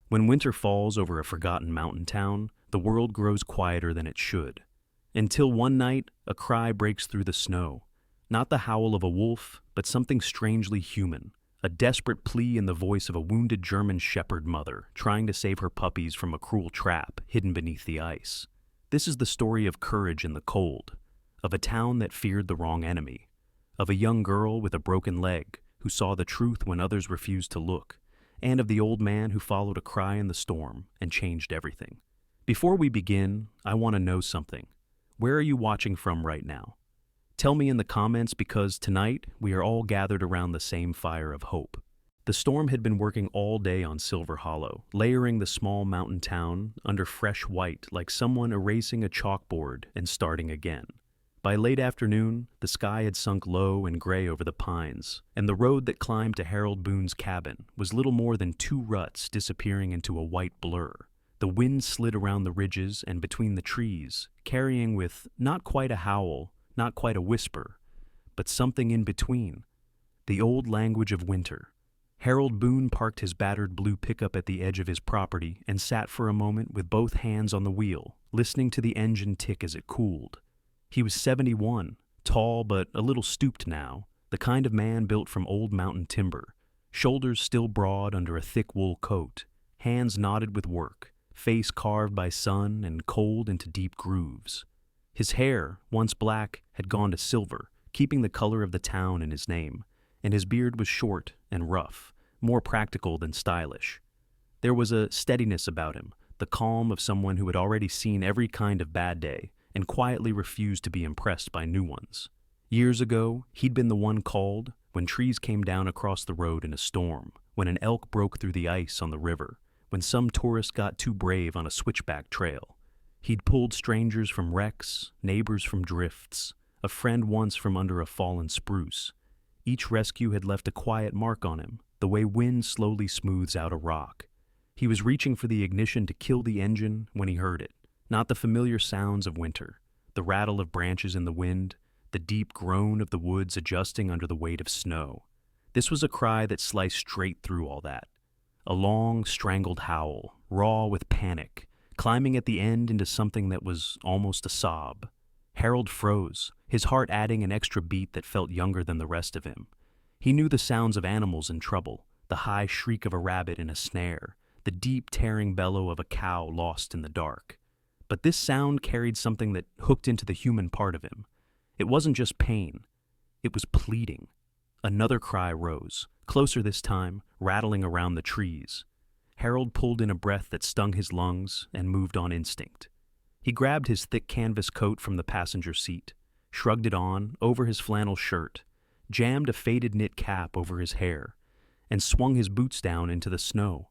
When winter falls over a forgotten mountain town, the world grows quieter than it should. Until one night, a cry breaks through the snow. Not the howl of a wolf, but something strangely human. A desperate plea in the voice of a wounded German shepherd mother trying to save her puppies from a cruel trap hidden beneath the ice. This is the story of courage in the cold, of a town that feared the wrong enemy, of a young girl with a broken leg who saw the truth when others refused to look, and of the old man who followed a cry in the storm and changed everything. Before we begin, I want to know something. Where are you watching from right now? Tell me in the comments, because tonight we are all gathered around the same fire of hope. The storm had been working all day on Silver Hollow, layering the small mountain town under fresh white like someone erasing a chalkboard and starting again. By late afternoon, the sky had sunk low and gray over the pines, and the road that climbed to Harold Boone's cabin was little more than two ruts disappearing into a white blur. The wind slid around the ridges and between the trees, carrying with not quite a howl, not quite a whisper, but something in between. The old language of winter. Harold Boone parked his battered blue pickup at the edge of his property and sat for a moment with both hands on the wheel, listening to the engine tick as it cooled. He was 71, tall but a little stooped now, the kind of man built from old mountain timber, shoulders still broad under a thick wool coat, hands knotted with work, face carved by sun and cold into deep grooves. His hair, once black, had gone to silver, keeping the color of the town in his name, and his beard was short and rough, more practical than stylish. There was a steadiness about him, the calm of someone who had already seen every kind of bad day and quietly refused to be impressed by new ones. Years ago, he'd been the one called when trees came down across the road in a storm, when an elk broke through the ice on the river, when some tourist got too brave on a switchback trail. He'd pulled strangers from wrecks, neighbors from drifts, a friend once from under a fallen spruce. Each rescue had left a quiet mark on him, the way wind slowly smooths out a rock. He was reaching for the ignition to kill the engine when he heard it. Not the familiar sounds of winter, the rattle of branches in the wind, the deep groan of the woods adjusting under the weight of snow. This was a cry that sliced straight through all that. A long, strangled howl, raw with panic, climbing at the end into something that was almost a sob. Harold froze, his heart adding an extra beat that felt younger than the rest of him. He knew the sounds of animals in trouble, the high shriek of a rabbit in a snare, the deep tearing bellow of a cow lost in the dark. But this sound carried something that hooked into the human part of him. It wasn't just pain, it was pleading. Another cry rose, closer this time, rattling around the trees. Harold pulled in a breath that stung his lungs and moved on instinct. He grabbed his thick canvas coat from the passenger seat, shrugged it on over his flannel shirt, jammed a faded knit cap over his hair, and swung his boots down into the snow.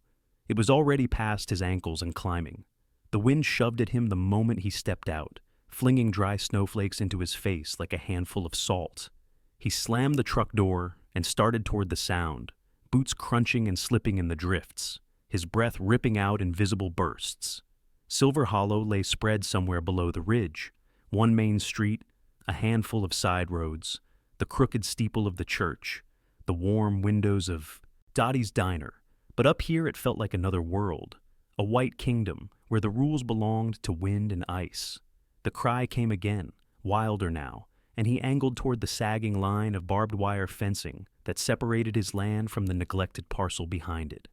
It was already past his ankles and climbing. The wind shoved at him the moment he stepped out, flinging dry snowflakes into his face like a handful of salt. He slammed the truck door and started toward the sound, boots crunching and slipping in the drifts, his breath ripping out in visible bursts. Silver Hollow lay spread somewhere below the ridge, one main street, a handful of side roads, the crooked steeple of the church, the warm windows of Dottie's Diner. But up here it felt like another world, a white kingdom where the rules belonged to wind and ice. The cry came again, wilder now, and he angled toward the sagging line of barbed wire fencing that separated his land from the neglected parcel behind it.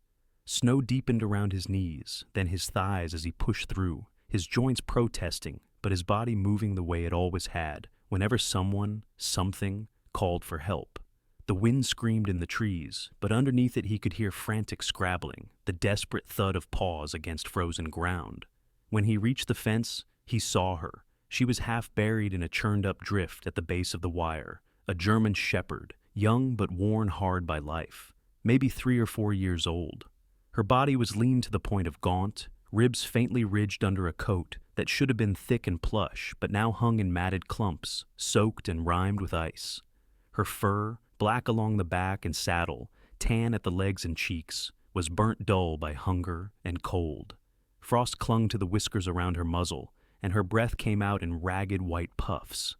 Snow deepened around his knees, then his thighs as he pushed through, his joints protesting, but his body moving the way it always had, whenever someone, something, called for help. The wind screamed in the trees, but underneath it he could hear frantic scrabbling, the desperate thud of paws against frozen ground. When he reached the fence, he saw her. She was half buried in a churned-up drift at the base of the wire, a German shepherd, young but worn hard by life, maybe 3 or 4 years old. Her body was lean to the point of gaunt, ribs faintly ridged under a coat that should have been thick and plush, but now hung in matted clumps, soaked and rimed with ice. Her fur, black along the back and saddle, tan at the legs and cheeks, was burnt dull by hunger and cold. Frost clung to the whiskers around her muzzle, and her breath came out in ragged white puffs.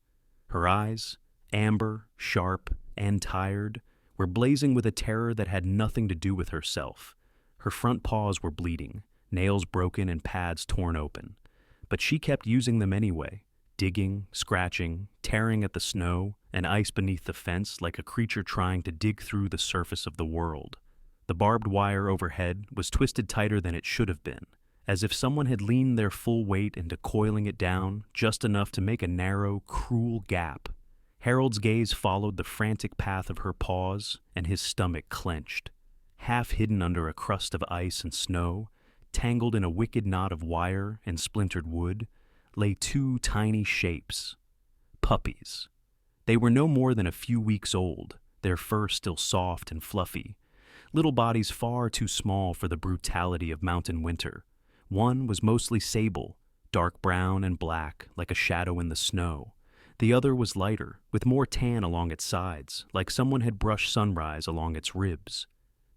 Her eyes, amber, sharp, and tired, were blazing with a terror that had nothing to do with herself. Her front paws were bleeding, nails broken and pads torn open. But she kept using them anyway, digging, scratching, tearing at the snow and ice beneath the fence like a creature trying to dig through the surface of the world. The barbed wire overhead was twisted tighter than it should have been, as if someone had leaned their full weight into coiling it down just enough to make a narrow, cruel gap. Harold's gaze followed the frantic path of her paws, and his stomach clenched. Half hidden under a crust of ice and snow, tangled in a wicked knot of wire and splintered wood, lay two tiny shapes. Puppies. They were no more than a few weeks old, their fur still soft and fluffy. Little bodies far too small for the brutality of mountain winter. One was mostly sable, dark brown and black, like a shadow in the snow. The other was lighter, with more tan along its sides, like someone had brushed sunrise along its ribs.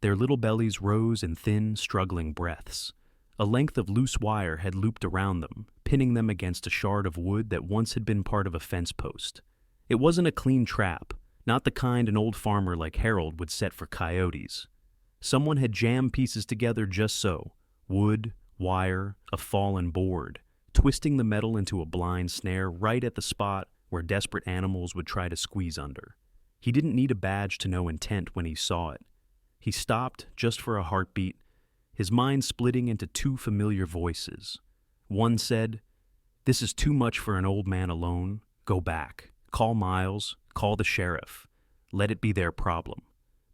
Their little bellies rose in thin, struggling breaths. A length of loose wire had looped around them, pinning them against a shard of wood that once had been part of a fence post. It wasn't a clean trap, not the kind an old farmer like Harold would set for coyotes. Someone had jammed pieces together just so: wood, wire, a fallen board, twisting the metal into a blind snare right at the spot where desperate animals would try to squeeze under. He didn't need a badge to know intent when he saw it. He stopped just for a heartbeat, his mind splitting into two familiar voices. One said, "This is too much for an old man alone. Go back. Call Miles. Call the sheriff. Let it be their problem."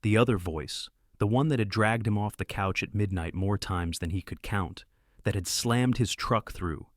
The other voice, the one that had dragged him off the couch at midnight more times than he could count, that had slammed his truck through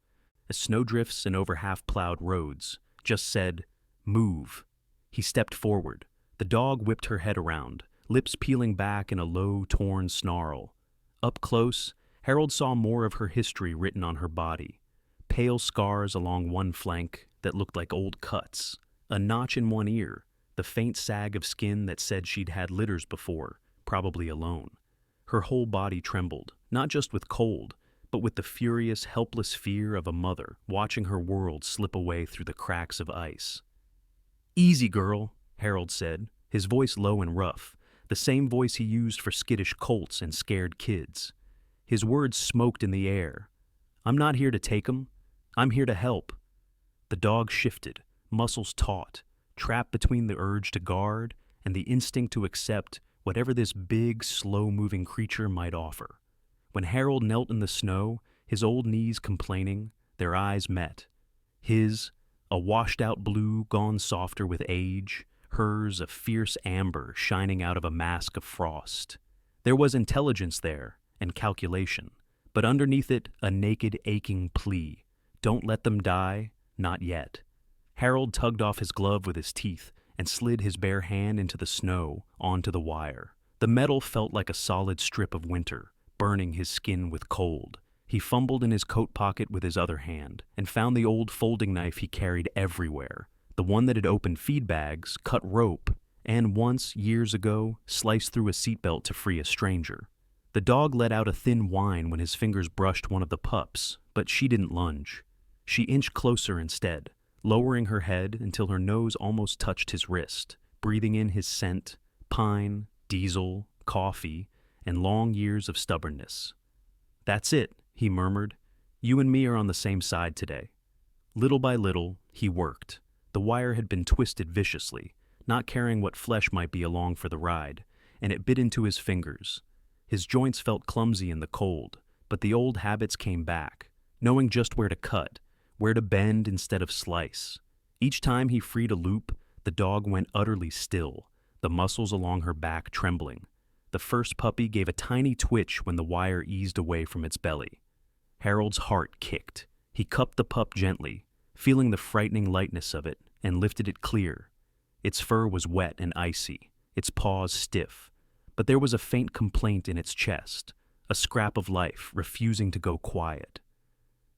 snowdrifts and over half-plowed roads, just said, "Move." He stepped forward. The dog whipped her head around, lips peeling back in a low, torn snarl. Up close, Harold saw more of her history written on her body. Pale scars along one flank that looked like old cuts, a notch in one ear, the faint sag of skin that said she'd had litters before, probably alone. Her whole body trembled, not just with cold, but with the furious, helpless fear of a mother watching her world slip away through the cracks of ice. "Easy, girl," Harold said, his voice low and rough, the same voice he used for skittish colts and scared kids. His words smoked in the air. "I'm not here to take 'em. I'm here to help." The dog shifted, muscles taut, trapped between the urge to guard and the instinct to accept whatever this big, slow-moving creature might offer. When Harold knelt in the snow, his old knees complaining, their eyes met. His, a washed-out blue gone softer with age, hers a fierce amber shining out of a mask of frost. There was intelligence there, and calculation, but underneath it a naked, aching plea. Don't let them die, not yet. Harold tugged off his glove with his teeth and slid his bare hand into the snow, onto the wire. The metal felt like a solid strip of winter, burning his skin with cold. He fumbled in his coat pocket with his other hand and found the old folding knife he carried everywhere, the one that had opened feed bags, cut rope, and once, years ago, sliced through a seatbelt to free a stranger. The dog let out a thin whine when his fingers brushed one of the pups, but she didn't lunge. She inched closer instead, lowering her head until her nose almost touched his wrist, breathing in his scent, pine, diesel, coffee, and long years of stubbornness. "That's it," he murmured. "You and me are on the same side today." Little by little, he worked. The wire had been twisted viciously, not caring what flesh might be along for the ride, and it bit into his fingers. His joints felt clumsy in the cold, but the old habits came back, knowing just where to cut, where to bend instead of slice. Each time he freed a loop, the dog went utterly still, the muscles along her back trembling. The first puppy gave a tiny twitch when the wire eased away from its belly. Harold's heart kicked. He cupped the pup gently, feeling the frightening lightness of it, and lifted it clear. Its fur was wet and icy, its paws stiff, but there was a faint complaint in its chest, a scrap of life refusing to go quiet.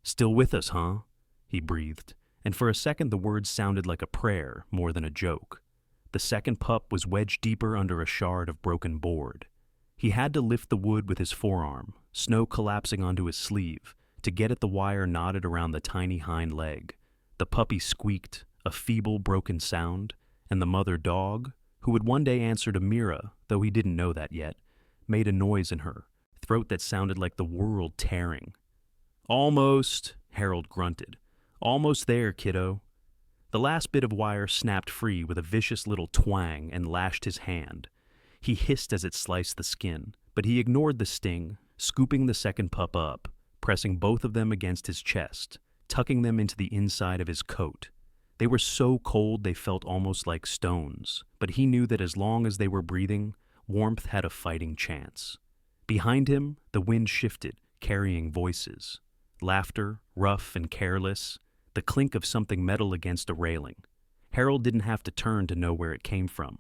"Still with us, huh?" he breathed, and for a second the words sounded like a prayer more than a joke. The second pup was wedged deeper under a shard of broken board. He had to lift the wood with his forearm, snow collapsing onto his sleeve, to get at the wire knotted around the tiny hind leg. The puppy squeaked, a feeble, broken sound, and the mother dog, who would one day answer to Mira, though he didn't know that yet, made a noise in her, throat that sounded like the world tearing. "Almost," Harold grunted. "Almost there, kiddo." The last bit of wire snapped free with a vicious little twang and lashed his hand. He hissed as it sliced the skin, but he ignored the sting, scooping the second pup up, pressing both of them against his chest, tucking them into the inside of his coat. They were so cold they felt almost like stones, but he knew that as long as they were breathing, warmth had a fighting chance. Behind him, the wind shifted, carrying voices. Laughter, rough and careless, the clink of something metal against a railing. Harold didn't have to turn to know where it came from.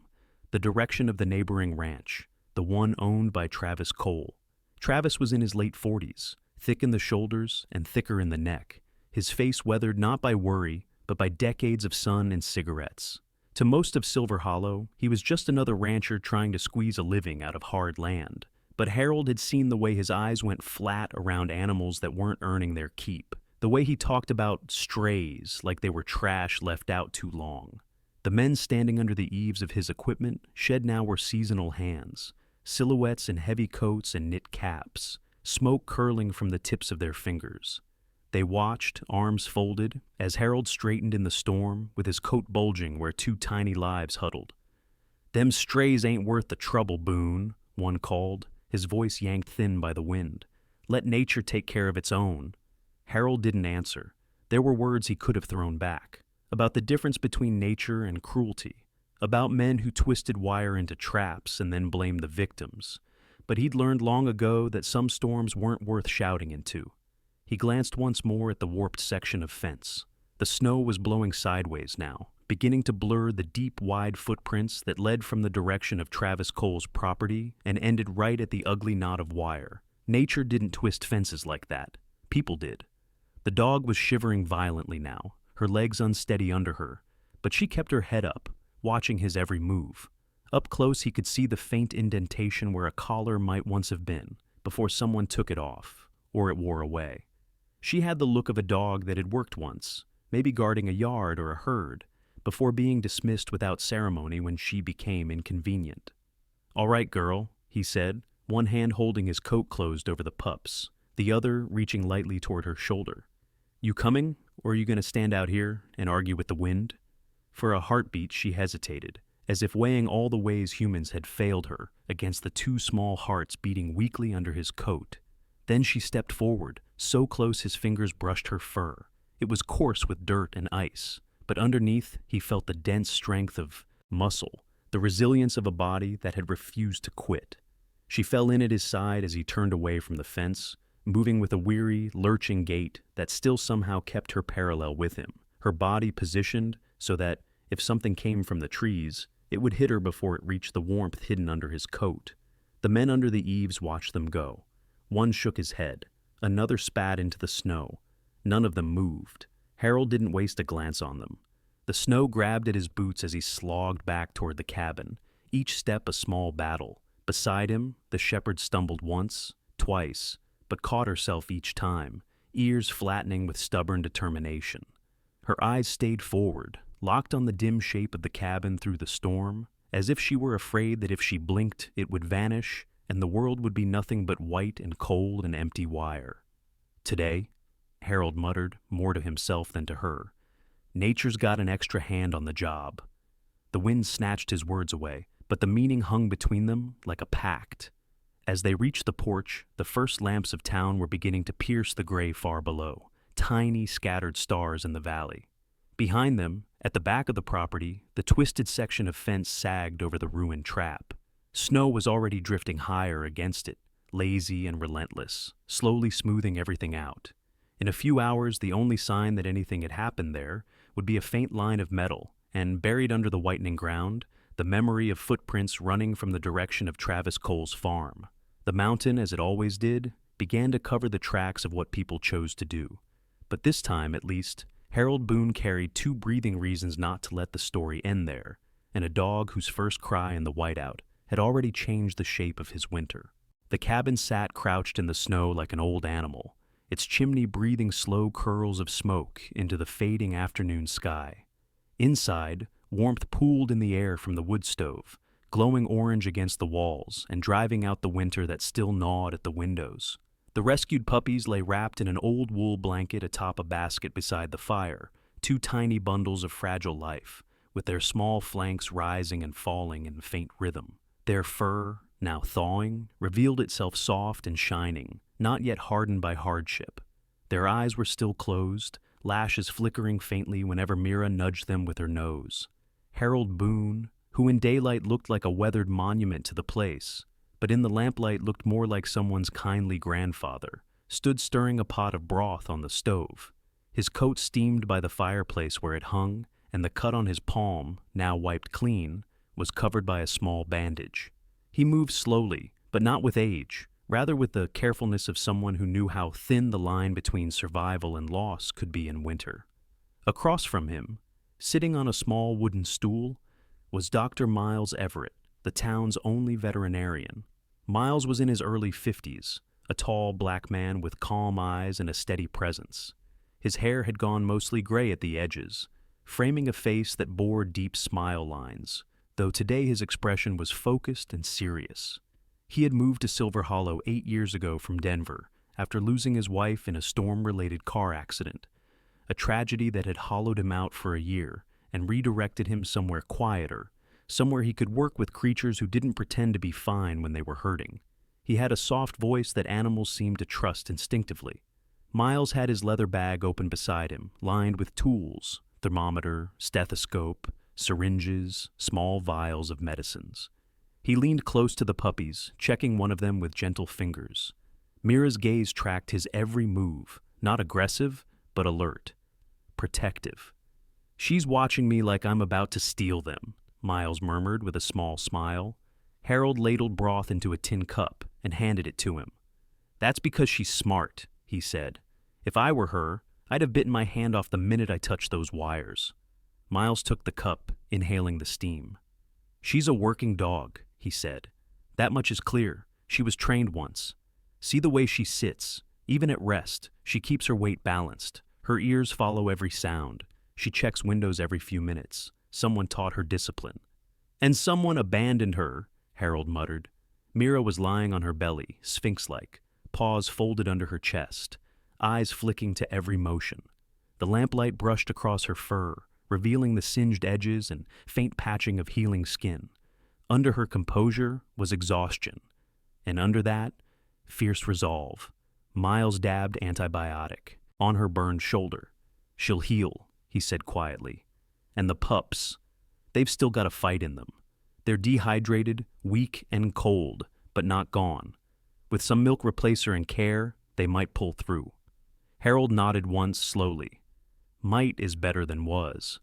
The direction of the neighboring ranch, the one owned by Travis Cole. Travis was in his late 40s, thick in the shoulders and thicker in the neck, his face weathered not by worry, but by decades of sun and cigarettes. To most of Silver Hollow, he was just another rancher trying to squeeze a living out of hard land. But Harold had seen the way his eyes went flat around animals that weren't earning their keep, the way he talked about strays like they were trash left out too long. The men standing under the eaves of his equipment shed now were seasonal hands, silhouettes in heavy coats and knit caps, smoke curling from the tips of their fingers. They watched, arms folded, as Harold straightened in the storm, with his coat bulging where two tiny lives huddled. "Them strays ain't worth the trouble, Boone," one called, his voice yanked thin by the wind. "Let nature take care of its own." Harold didn't answer. There were words he could have thrown back, about the difference between nature and cruelty, about men who twisted wire into traps and then blamed the victims. But he'd learned long ago that some storms weren't worth shouting into. He glanced once more at the warped section of fence. The snow was blowing sideways now, beginning to blur the deep, wide footprints that led from the direction of Travis Cole's property and ended right at the ugly knot of wire. Nature didn't twist fences like that. People did. The dog was shivering violently now, her legs unsteady under her, but she kept her head up, watching his every move. Up close he could see the faint indentation where a collar might once have been, before someone took it off, or it wore away. She had the look of a dog that had worked once, maybe guarding a yard or a herd, before being dismissed without ceremony when she became inconvenient. "All right, girl," he said, one hand holding his coat closed over the pups, the other reaching lightly toward her shoulder. "You coming, or are you going to stand out here and argue with the wind?" For a heartbeat she hesitated, as if weighing all the ways humans had failed her against the two small hearts beating weakly under his coat. Then she stepped forward, so close his fingers brushed her fur. It was coarse with dirt and ice, but underneath he felt the dense strength of muscle, the resilience of a body that had refused to quit. She fell in at his side as he turned away from the fence, moving with a weary, lurching gait that still somehow kept her parallel with him, her body positioned so that, if something came from the trees, it would hit her before it reached the warmth hidden under his coat. The men under the eaves watched them go. One shook his head. Another spat into the snow. None of them moved. Harold didn't waste a glance on them. The snow grabbed at his boots as he slogged back toward the cabin, each step a small battle. Beside him, the shepherd stumbled once, twice, but caught herself each time, ears flattening with stubborn determination. Her eyes stayed forward, locked on the dim shape of the cabin through the storm, as if she were afraid that if she blinked, it would vanish, and the world would be nothing but white and cold and empty wire. "Today," Harold muttered, more to himself than to her, "nature's got an extra hand on the job." The wind snatched his words away, but the meaning hung between them like a pact. As they reached the porch, the first lamps of town were beginning to pierce the gray far below, tiny scattered stars in the valley. Behind them, at the back of the property, the twisted section of fence sagged over the ruined trap. Snow was already drifting higher against it, lazy and relentless, slowly smoothing everything out. In a few hours, the only sign that anything had happened there would be a faint line of metal, and buried under the whitening ground, the memory of footprints running from the direction of Travis Cole's farm. The mountain, as it always did, began to cover the tracks of what people chose to do. But this time, at least, Harold Boone carried two breathing reasons not to let the story end there, and a dog whose first cry in the whiteout had already changed the shape of his winter. The cabin sat crouched in the snow like an old animal, its chimney breathing slow curls of smoke into the fading afternoon sky. Inside, warmth pooled in the air from the wood stove, glowing orange against the walls and driving out the winter that still gnawed at the windows. The rescued puppies lay wrapped in an old wool blanket atop a basket beside the fire, two tiny bundles of fragile life, with their small flanks rising and falling in faint rhythm. Their fur, now thawing, revealed itself soft and shining, not yet hardened by hardship. Their eyes were still closed, lashes flickering faintly whenever Mira nudged them with her nose. Harold Boone, who in daylight looked like a weathered monument to the place, but in the lamplight looked more like someone's kindly grandfather, stood stirring a pot of broth on the stove. His coat steamed by the fireplace where it hung, and the cut on his palm, now wiped clean, was covered by a small bandage. He moved slowly, but not with age, rather with the carefulness of someone who knew how thin the line between survival and loss could be in winter. Across from him, sitting on a small wooden stool, was Dr. Miles Everett, the town's only veterinarian. Miles was in his early 50s, a tall black man with calm eyes and a steady presence. His hair had gone mostly gray at the edges, framing a face that bore deep smile lines, though today his expression was focused and serious. He had moved to Silver Hollow 8 years ago from Denver after losing his wife in a storm-related car accident, a tragedy that had hollowed him out for a year and redirected him somewhere quieter, somewhere he could work with creatures who didn't pretend to be fine when they were hurting. He had a soft voice that animals seemed to trust instinctively. Miles had his leather bag open beside him, lined with tools, thermometer, stethoscope, syringes, small vials of medicines. He leaned close to the puppies, checking one of them with gentle fingers. Mira's gaze tracked his every move, not aggressive, but alert, protective. "She's watching me like I'm about to steal them," Miles murmured with a small smile. Harold ladled broth into a tin cup and handed it to him. "That's because she's smart," he said. "If I were her, I'd have bitten my hand off the minute I touched those wires." Miles took the cup, inhaling the steam. "She's a working dog," he said. "That much is clear. She was trained once. See the way she sits. Even at rest, she keeps her weight balanced. Her ears follow every sound. She checks windows every few minutes. Someone taught her discipline." "And someone abandoned her," Harold muttered. Mira was lying on her belly, sphinx-like, paws folded under her chest, eyes flicking to every motion. The lamplight brushed across her fur, revealing the singed edges and faint patching of healing skin. Under her composure was exhaustion, and under that, fierce resolve. Miles dabbed antibiotic on her burned shoulder. "She'll heal," he said quietly. "And the pups, they've still got a fight in them. They're dehydrated, weak, and cold, but not gone. With some milk replacer and care, they might pull through." Harold nodded once slowly. Might is better than was.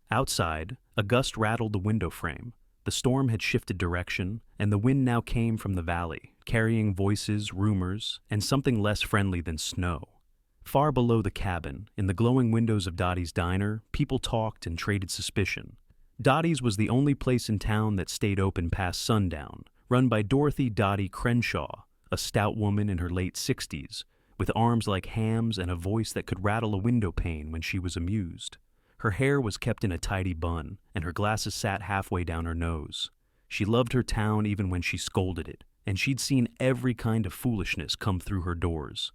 Outside, a gust rattled the window frame. The storm had shifted direction, and the wind now came from the valley, carrying voices, rumors, and something less friendly than snow. Far below the cabin, in the glowing windows of Dottie's diner, people talked and traded suspicion. Dottie's was the only place in town that stayed open past sundown, run by Dorothy Dottie Crenshaw, a stout woman in her late 60s, with arms like hams and a voice that could rattle a window pane when she was amused. Her hair was kept in a tidy bun, and her glasses sat halfway down her nose. She loved her town even when she scolded it, and she'd seen every kind of foolishness come through her doors.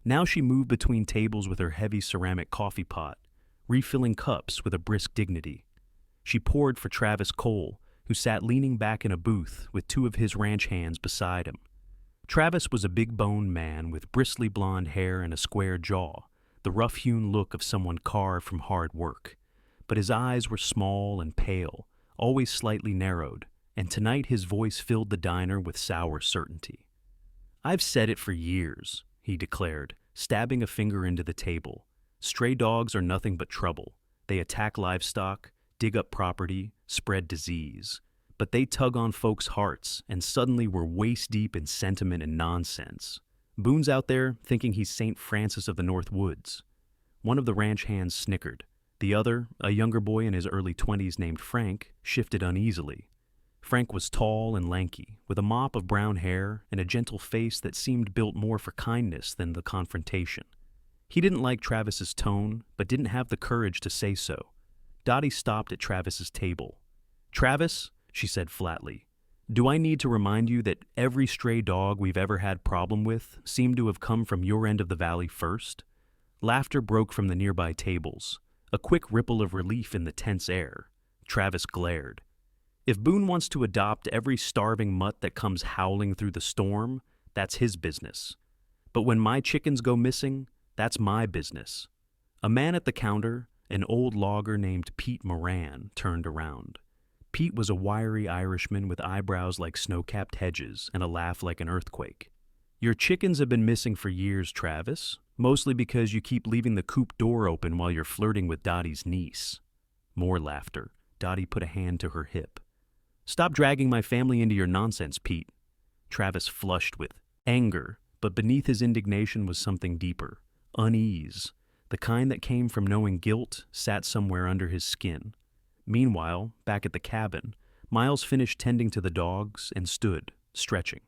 Now she moved between tables with her heavy ceramic coffee pot, refilling cups with a brisk dignity. She poured for Travis Cole, who sat leaning back in a booth with two of his ranch hands beside him. Travis was a big-boned man with bristly blonde hair and a square jaw, the rough-hewn look of someone carved from hard work. But his eyes were small and pale, always slightly narrowed, and tonight his voice filled the diner with sour certainty. "I've said it for years," he declared, stabbing a finger into the table. "Stray dogs are nothing but trouble. They attack livestock, dig up property, spread disease. But they tug on folks' hearts, and suddenly we're waist-deep in sentiment and nonsense. Boone's out there thinking he's St. Francis of the North Woods." One of the ranch hands snickered. The other, a younger boy in his early 20s named Frank, shifted uneasily. Frank was tall and lanky, with a mop of brown hair and a gentle face that seemed built more for kindness than the confrontation. He didn't like Travis's tone, but didn't have the courage to say so. Dottie stopped at Travis's table. "Travis, she said flatly. Do I need to remind you that every stray dog we've ever had problem with seemed to have come from your end of the valley first? Laughter broke from the nearby tables, a quick ripple of relief in the tense air. Travis glared. If Boone wants to adopt every starving mutt that comes howling through the storm, that's his business. But when my chickens go missing, that's my business. A man at the counter, an old logger named Pete Moran, turned around. Pete was a wiry Irishman with eyebrows like snow-capped hedges and a laugh like an earthquake. Your chickens have been missing for years, Travis, mostly because you keep leaving the coop door open while you're flirting with Dottie's niece. More laughter. Dottie put a hand to her hip. Stop dragging my family into your nonsense, Pete. Travis flushed with anger, but beneath his indignation was something deeper. Unease. The kind that came from knowing guilt sat somewhere under his skin. Meanwhile, back at the cabin, Miles finished tending to the dogs and stood, stretching.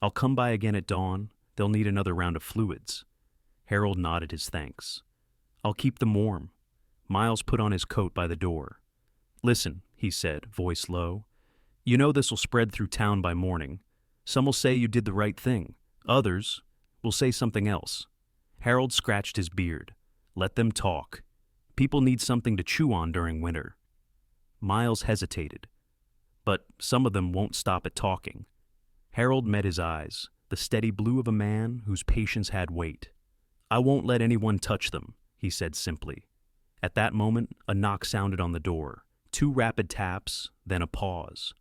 I'll come by again at dawn. They'll need another round of fluids. Harold nodded his thanks. I'll keep them warm. Miles put on his coat by the door. Listen, he said, voice low. You know this'll spread through town by morning. Some will say you did the right thing. Others will say something else. Harold scratched his beard. Let them talk. People need something to chew on during winter. Miles hesitated. But some of them won't stop at talking. Harold met his eyes, the steady blue of a man whose patience had weight. I won't let anyone touch them, he said simply. At that moment, a knock sounded on the door. 2 rapid taps, then a pause.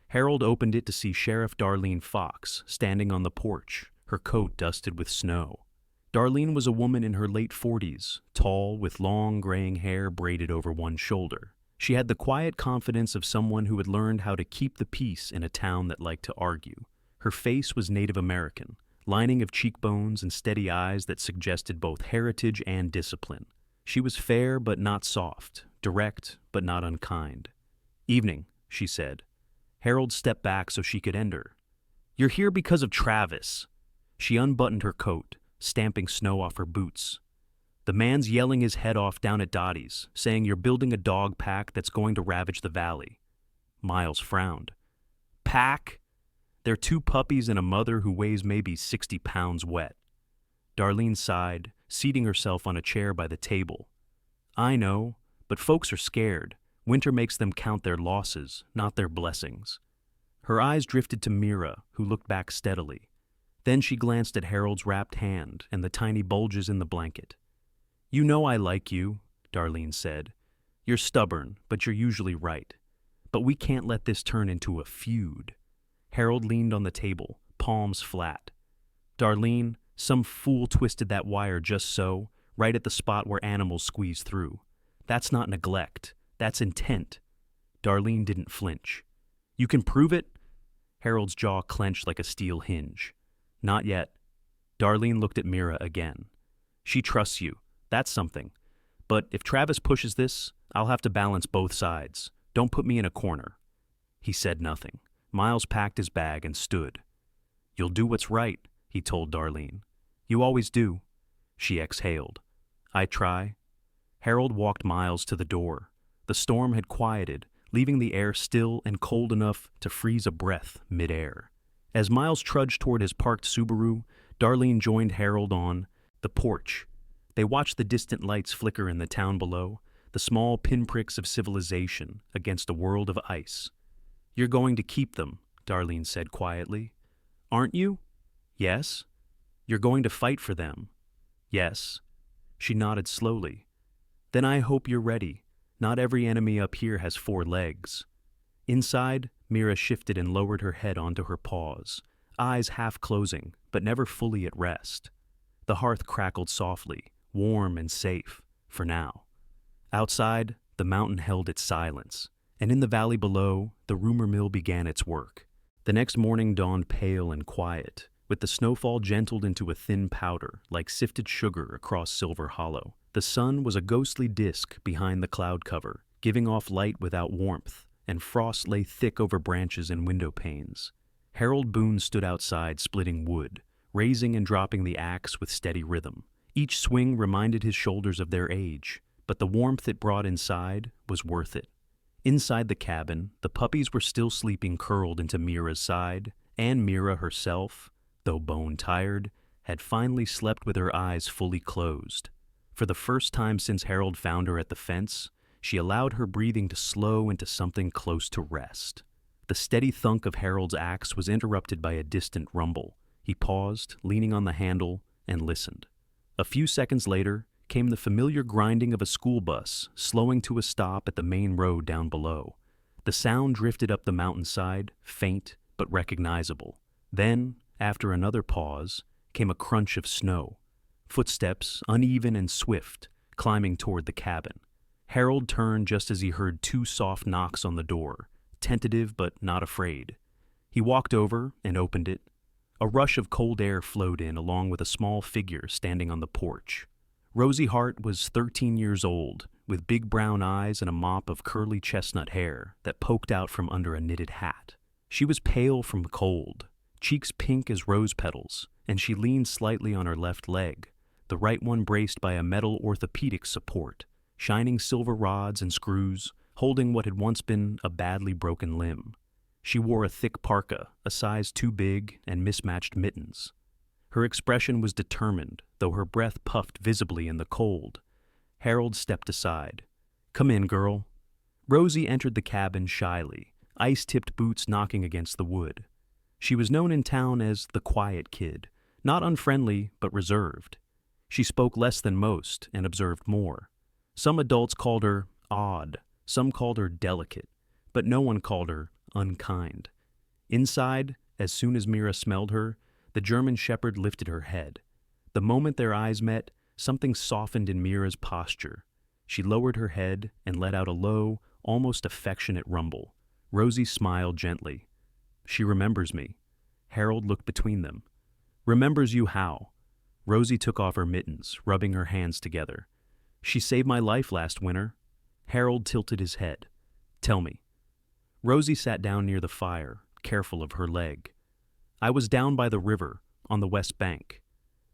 Harold opened it to see Sheriff Darlene Fox standing on the porch, her coat dusted with snow. Darlene was a woman in her late 40s, tall, with long graying hair braided over one shoulder. She had the quiet confidence of someone who had learned how to keep the peace in a town that liked to argue. Her face was Native American, lining of cheekbones and steady eyes that suggested both heritage and discipline. She was fair but not soft, direct but not unkind. Evening, she said. Harold stepped back so she could enter. You're here because of Travis. She unbuttoned her coat, stamping snow off her boots. The man's yelling his head off down at Dottie's, saying you're building a dog pack that's going to ravage the valley. Miles frowned. Pack? They're 2 puppies and a mother who weighs maybe 60 pounds wet. Darlene sighed, seating herself on a chair by the table. I know, but folks are scared. Winter makes them count their losses, not their blessings. Her eyes drifted to Mira, who looked back steadily. Then she glanced at Harold's wrapped hand and the tiny bulges in the blanket. You know I like you, Darlene said. You're stubborn, but you're usually right. But we can't let this turn into a feud. Harold leaned on the table, palms flat. Darlene, some fool twisted that wire just so, right at the spot where animals squeeze through. That's not neglect. That's intent. Darlene didn't flinch. You can prove it? Harold's jaw clenched like a steel hinge. Not yet. Darlene looked at Mira again. She trusts you. That's something. But if Travis pushes this, I'll have to balance both sides. Don't put me in a corner. He said nothing. Miles packed his bag and stood. You'll do what's right, he told Darlene. You always do. She exhaled. I try. Harold walked Miles to the door. The storm had quieted, leaving the air still and cold enough to freeze a breath mid-air. As Miles trudged toward his parked Subaru, Darlene joined Harold on the porch. They watched the distant lights flicker in the town below, the small pinpricks of civilization against a world of ice. You're going to keep them, Darlene said quietly. Aren't you? Yes. You're going to fight for them. Yes. She nodded slowly. Then I hope you're ready. Not every enemy up here has 4 legs. Inside, Mira shifted and lowered her head onto her paws, eyes half closing, but never fully at rest. The hearth crackled softly, warm and safe, for now. Outside, the mountain held its silence, and in the valley below, the rumor mill began its work. The next morning dawned pale and quiet, with the snowfall gentled into a thin powder like sifted sugar across Silver Hollow. The sun was a ghostly disk behind the cloud cover, giving off light without warmth, and frost lay thick over branches and window panes. Harold Boone stood outside splitting wood, raising and dropping the axe with steady rhythm. Each swing reminded his shoulders of their age, but the warmth it brought inside was worth it. Inside the cabin, the puppies were still sleeping curled into Mira's side, and Mira herself, though bone-tired, had finally slept with her eyes fully closed. For the first time since Harold found her at the fence, she allowed her breathing to slow into something close to rest. The steady thunk of Harold's axe was interrupted by a distant rumble. He paused, leaning on the handle, and listened. A few seconds later came the familiar grinding of a school bus slowing to a stop at the main road down below. The sound drifted up the mountainside, faint but recognizable. Then, after another pause, came a crunch of snow. Footsteps, uneven and swift, climbing toward the cabin. Harold turned just as he heard two soft knocks on the door, tentative but not afraid. He walked over and opened it. A rush of cold air flowed in along with a small figure standing on the porch. Rosie Hart was 13 years old, with big brown eyes and a mop of curly chestnut hair that poked out from under a knitted hat. She was pale from cold, cheeks pink as rose petals, and she leaned slightly on her left leg, the right one braced by a metal orthopedic support, shining silver rods and screws, holding what had once been a badly broken limb. She wore a thick parka, a size too big, and mismatched mittens. Her expression was determined, though her breath puffed visibly in the cold. Harold stepped aside. "Come in, girl." Rosie entered the cabin shyly, ice-tipped boots knocking against the wood. She was known in town as the quiet kid, not unfriendly but reserved. She spoke less than most and observed more. Some adults called her odd, some called her delicate, but no one called her unkind. Inside, as soon as Mira smelled her, the German shepherd lifted her head. The moment their eyes met, something softened in Mira's posture. She lowered her head and let out a low, almost affectionate rumble. Rosie smiled gently. "She remembers me." Harold looked between them. "Remembers you how?" Rosie took off her mittens, rubbing her hands together. "She saved my life last winter." Harold tilted his head. "Tell me." Rosie sat down near the fire, careful of her leg. "I was down by the river, on the west bank.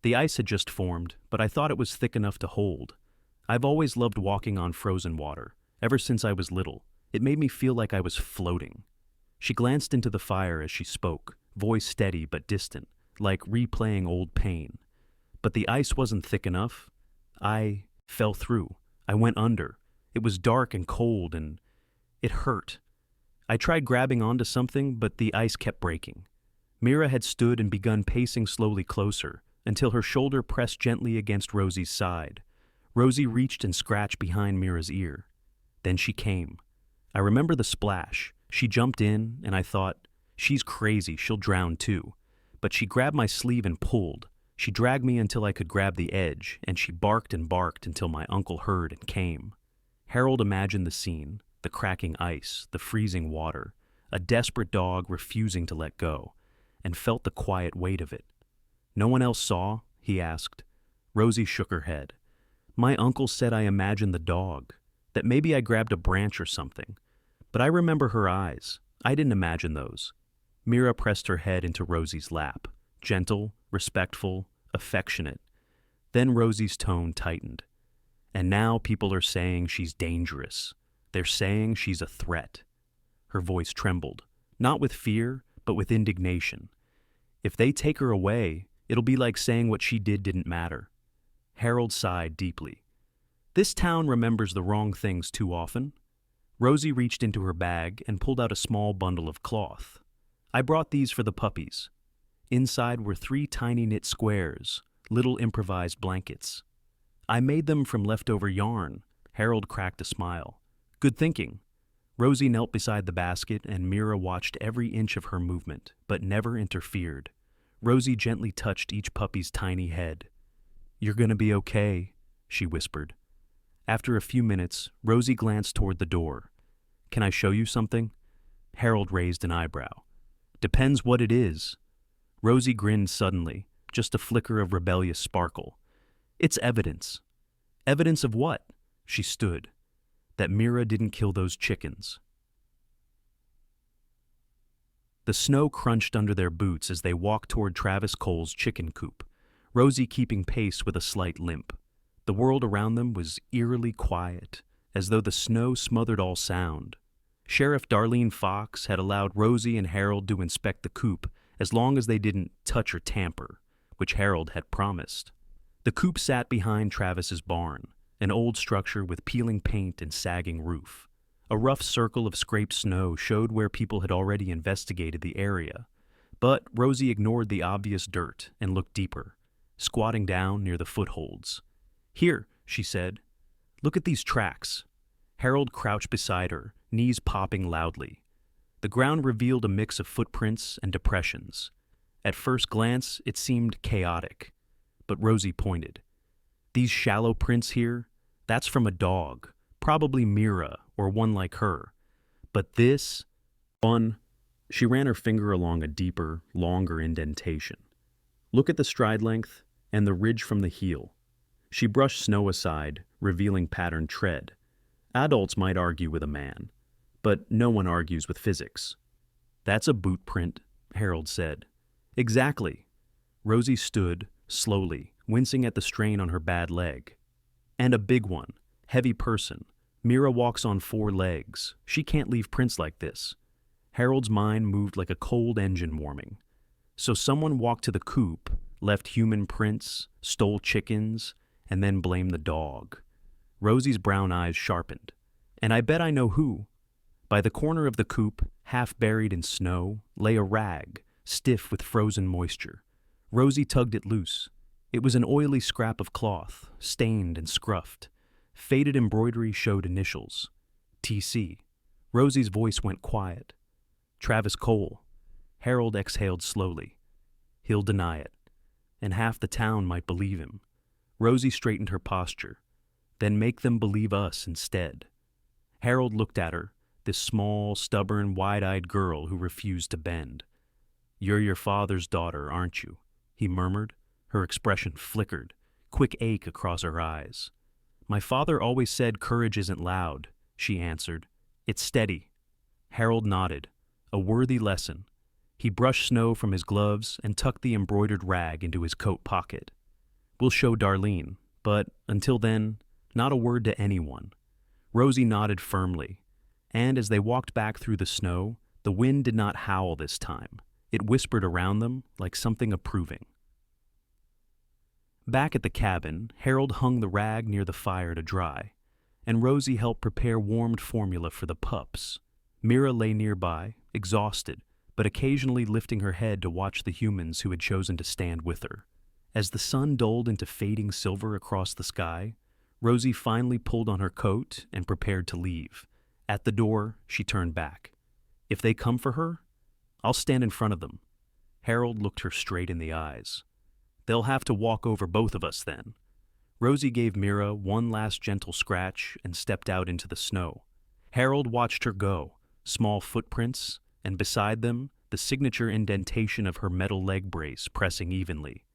The ice had just formed, but I thought it was thick enough to hold. I've always loved walking on frozen water, ever since I was little. It made me feel like I was floating." She glanced into the fire as she spoke, voice steady but distant, like replaying old pain. "But the ice wasn't thick enough. I fell through. I went under. It was dark and cold, and it hurt. I tried grabbing onto something, but the ice kept breaking." Mira had stood and begun pacing slowly closer, until her shoulder pressed gently against Rosie's side. Rosie reached and scratched behind Mira's ear. Then she came. I remember the splash. She jumped in, and I thought, she's crazy, she'll drown too. But she grabbed my sleeve and pulled. She dragged me until I could grab the edge, and she barked and barked until my uncle heard and came. Harold imagined the scene, the cracking ice, the freezing water, a desperate dog refusing to let go, and felt the quiet weight of it. "No one else saw?" he asked. Rosie shook her head. "My uncle said I imagined the dog, that maybe I grabbed a branch or something. But I remember her eyes. I didn't imagine those." Mira pressed her head into Rosie's lap, gentle, respectful, affectionate. Then Rosie's tone tightened. "And now people are saying she's dangerous. They're saying she's a threat." Her voice trembled, not with fear, but with indignation. "If they take her away, it'll be like saying what she did didn't matter." Harold sighed deeply. "This town remembers the wrong things too often." Rosie reached into her bag and pulled out a small bundle of cloth. "I brought these for the puppies." Inside were 3 tiny knit squares, little improvised blankets. "I made them from leftover yarn." Harold cracked a smile. "Good thinking." Rosie knelt beside the basket, and Mira watched every inch of her movement, but never interfered. Rosie gently touched each puppy's tiny head. "You're gonna be okay," she whispered. After a few minutes, Rosie glanced toward the door. "Can I show you something?" Harold raised an eyebrow. "Depends what it is." Rosie grinned suddenly, just a flicker of rebellious sparkle. "It's evidence." "Evidence of what?" She stood. "That Mira didn't kill those chickens." The snow crunched under their boots as they walked toward Travis Cole's chicken coop, Rosie keeping pace with a slight limp. The world around them was eerily quiet, as though the snow smothered all sound. Sheriff Darlene Fox had allowed Rosie and Harold to inspect the coop as long as they didn't touch or tamper, which Harold had promised. The coop sat behind Travis's barn, an old structure with peeling paint and sagging roof. A rough circle of scraped snow showed where people had already investigated the area, but Rosie ignored the obvious dirt and looked deeper, squatting down near the footholds. "Here," she said. "Look at these tracks." Harold crouched beside her, knees popping loudly. The ground revealed a mix of footprints and depressions. At first glance, it seemed chaotic, but Rosie pointed. "These shallow prints here, that's from a dog, probably Mira or one like her. But this one," she ran her finger along a deeper, longer indentation. "Look at the stride length and the ridge from the heel." She brushed snow aside, revealing patterned tread. Adults might argue with a man, but no one argues with physics. "That's a boot print," Harold said. "Exactly." Rosie stood, slowly, wincing at the strain on her bad leg. "And a big one. Heavy person. Mira walks on 4 legs. She can't leave prints like this." Harold's mind moved like a cold engine warming. So someone walked to the coop, left human prints, stole chickens, and then blamed the dog. Rosie's brown eyes sharpened. "And I bet I know who." By the corner of the coop, half buried in snow, lay a rag, stiff with frozen moisture. Rosie tugged it loose. It was an oily scrap of cloth, stained and scruffed. Faded embroidery showed initials. TC. Rosie's voice went quiet. "Travis Cole." Harold exhaled slowly. "He'll deny it, and half the town might believe him." Rosie straightened her posture. "Then make them believe us instead." Harold looked at her, this small, stubborn, wide-eyed girl who refused to bend. "You're your father's daughter, aren't you?" he murmured. Her expression flickered, quick ache across her eyes. "My father always said courage isn't loud," she answered. "It's steady." Harold nodded. A worthy lesson. He brushed snow from his gloves and tucked the embroidered rag into his coat pocket. "We'll show Darlene, but until then, not a word to anyone." Rosie nodded firmly, and as they walked back through the snow, the wind did not howl this time. It whispered around them like something approving. Back at the cabin, Harold hung the rag near the fire to dry, and Rosie helped prepare warmed formula for the pups. Mira lay nearby, exhausted, but occasionally lifting her head to watch the humans who had chosen to stand with her. As the sun dulled into fading silver across the sky, Rosie finally pulled on her coat and prepared to leave. At the door, she turned back. "If they come for her, I'll stand in front of them." Harold looked her straight in the eyes. "They'll have to walk over both of us then." Rosie gave Mira one last gentle scratch and stepped out into the snow. Harold watched her go, small footprints, and beside them, the signature indentation of her metal leg brace pressing evenly.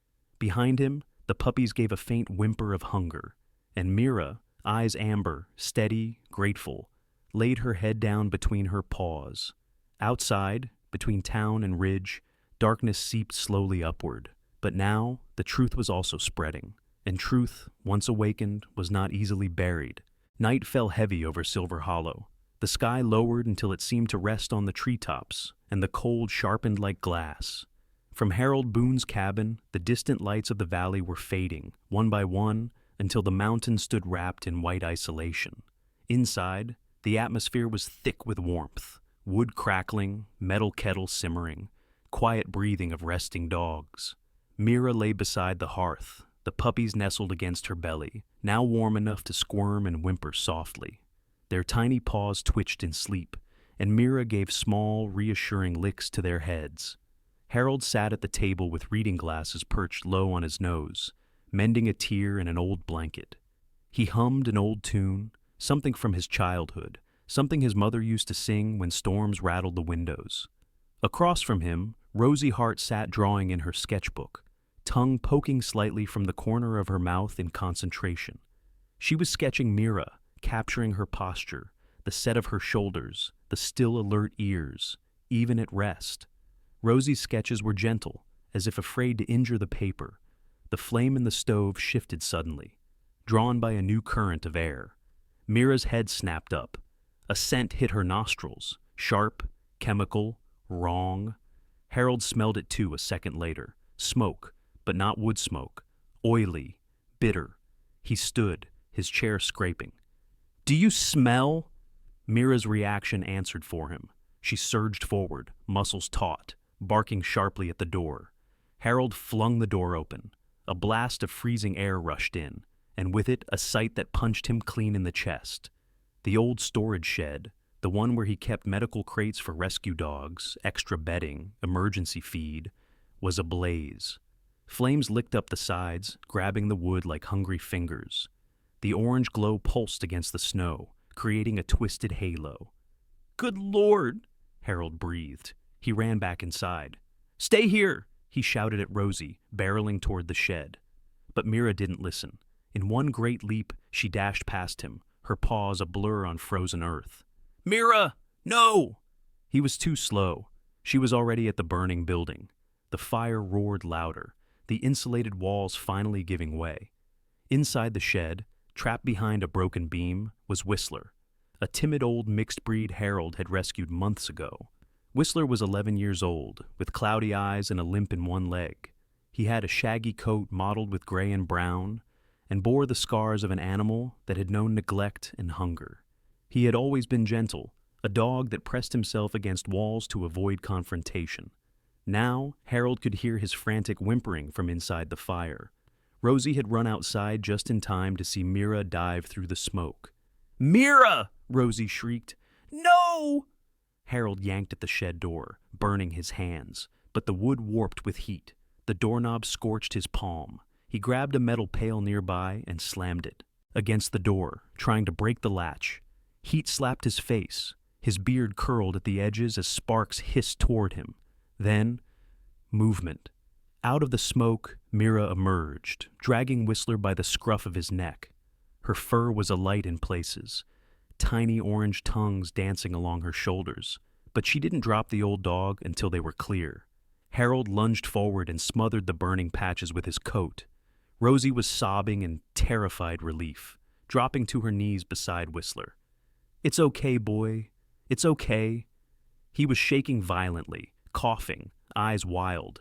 Behind him, the puppies gave a faint whimper of hunger, and Mira, eyes amber, steady, grateful, laid her head down between her paws. Outside, between town and ridge, darkness seeped slowly upward. But now, the truth was also spreading, and truth, once awakened, was not easily buried. Night fell heavy over Silver Hollow. The sky lowered until it seemed to rest on the treetops, and the cold sharpened like glass. From Harold Boone's cabin, the distant lights of the valley were fading, one by one, until the mountains stood wrapped in white isolation. Inside, the atmosphere was thick with warmth, wood crackling, metal kettle simmering, quiet breathing of resting dogs. Mira lay beside the hearth, the puppies nestled against her belly, now warm enough to squirm and whimper softly. Their tiny paws twitched in sleep, and Mira gave small, reassuring licks to their heads. Harold sat at the table with reading glasses perched low on his nose, mending a tear in an old blanket. He hummed an old tune, something from his childhood, something his mother used to sing when storms rattled the windows. Across from him, Rosie Hart sat drawing in her sketchbook, tongue poking slightly from the corner of her mouth in concentration. She was sketching Mira, capturing her posture, the set of her shoulders, the still alert ears, even at rest. Rosie's sketches were gentle, as if afraid to injure the paper. The flame in the stove shifted suddenly, drawn by a new current of air. Mira's head snapped up. A scent hit her nostrils. Sharp, chemical, wrong. Harold smelled it too a second later. Smoke, but not wood smoke. Oily, bitter. He stood, his chair scraping. "Do you smell?" Mira's reaction answered for him. She surged forward, muscles taut, barking sharply at the door. Harold flung the door open. A blast of freezing air rushed in, and with it a sight that punched him clean in the chest. The old storage shed, the one where he kept medical crates for rescue dogs, extra bedding, emergency feed, was ablaze. Flames licked up the sides, grabbing the wood like hungry fingers. The orange glow pulsed against the snow, creating a twisted halo. "Good Lord!" Harold breathed. He ran back inside. "Stay here!" he shouted at Rosie, barreling toward the shed. But Mira didn't listen. In one great leap, she dashed past him, her paws a blur on frozen earth. "Mira! No!" He was too slow. She was already at the burning building. The fire roared louder, the insulated walls finally giving way. Inside the shed, trapped behind a broken beam, was Whistler, a timid old mixed breed Harold had rescued months ago. Whistler was 11 years old, with cloudy eyes and a limp in one leg. He had a shaggy coat mottled with gray and brown, and bore the scars of an animal that had known neglect and hunger. He had always been gentle, a dog that pressed himself against walls to avoid confrontation. Now, Harold could hear his frantic whimpering from inside the fire. Rosie had run outside just in time to see Mira dive through the smoke. "Mira!" Rosie shrieked. "No!" Harold yanked at the shed door, burning his hands, but the wood warped with heat. The doorknob scorched his palm. He grabbed a metal pail nearby and slammed it against the door, trying to break the latch. Heat slapped his face. His beard curled at the edges as sparks hissed toward him. Then, movement. Out of the smoke, Mira emerged, dragging Whistler by the scruff of his neck. Her fur was alight in places, tiny orange tongues dancing along her shoulders, but she didn't drop the old dog until they were clear. Harold lunged forward and smothered the burning patches with his coat. Rosie was sobbing in terrified relief, dropping to her knees beside Whistler. "It's okay, boy. It's okay." He was shaking violently, coughing, eyes wild.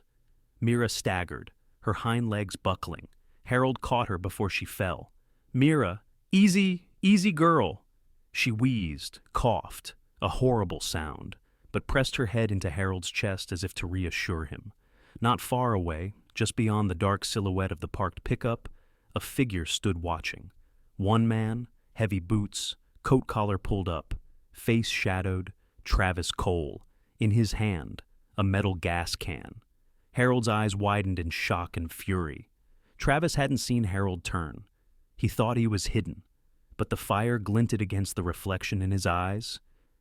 Mira staggered, her hind legs buckling. Harold caught her before she fell. "Mira, easy, easy girl." She wheezed, coughed, a horrible sound, but pressed her head into Harold's chest as if to reassure him. Not far away, just beyond the dark silhouette of the parked pickup, a figure stood watching. One man, heavy boots, coat collar pulled up, face shadowed, Travis Cole. In his hand, a metal gas can. Harold's eyes widened in shock and fury. Travis hadn't seen Harold turn. He thought he was hidden, but the fire glinted against the reflection in his eyes.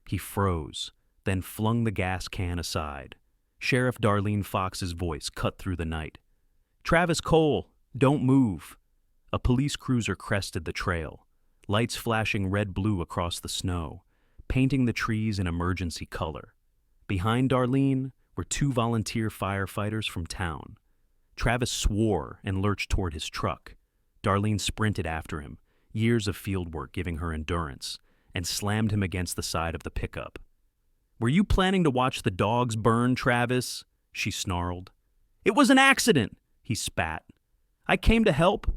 He froze, then flung the gas can aside. Sheriff Darlene Fox's voice cut through the night. "Travis Cole, don't move." A police cruiser crested the trail, lights flashing red-blue across the snow, painting the trees in emergency color. Behind Darlene were 2 volunteer firefighters from town. Travis swore and lurched toward his truck. Darlene sprinted after him, years of field work giving her endurance, and slammed him against the side of the pickup. "Were you planning to watch the dogs burn, Travis?" she snarled. "It was an accident," he spat. "I came to help.